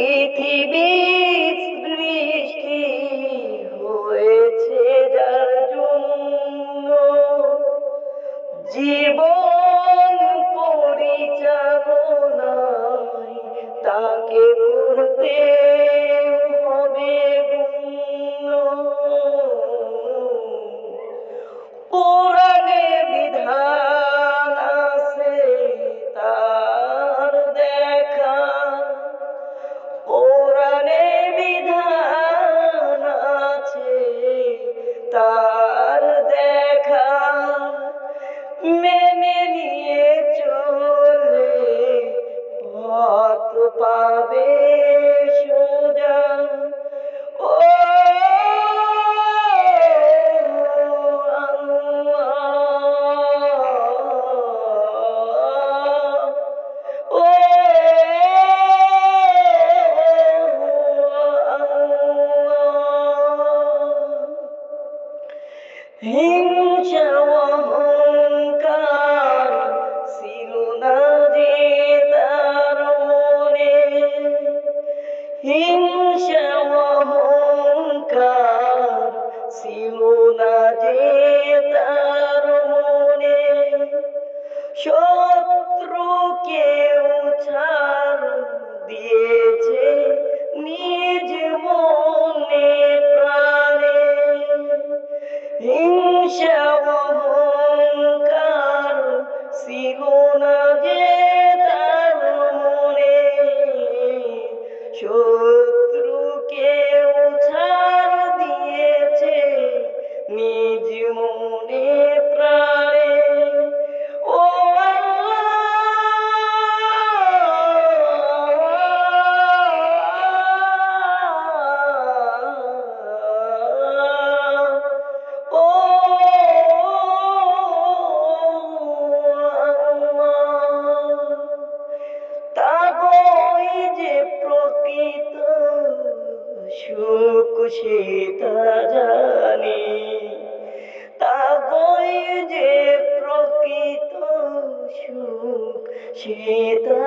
পৃথিবী সৃষ্টি হয়েছে যার জন্য, জীবন পরিচালনায় তাকে করতে হবে গণ্য। পুরাণে বিধান আছে তার দেখা, পুরাণে বিধান আছে তার দেখা, মেনে নিয়ে চলে পথ পাবে সোজা। ও হিংসা অহংকার ছিল না যে তার মনে, হিংসা অহংকার ছিল না যে তার মনে, শত্রুকেও ছাড় দিয়েছে নিজ মনে প্রাণে। হিংসা অহংকার ছিল না যে তার মনে, শত্রুকেও ছাড় দিয়েছে নিজ মনে প্রাণে। ও তাগোই যে প্রকৃত সুখ সেটা জানি, তাগোই যে প্রকৃত সুখ সেটা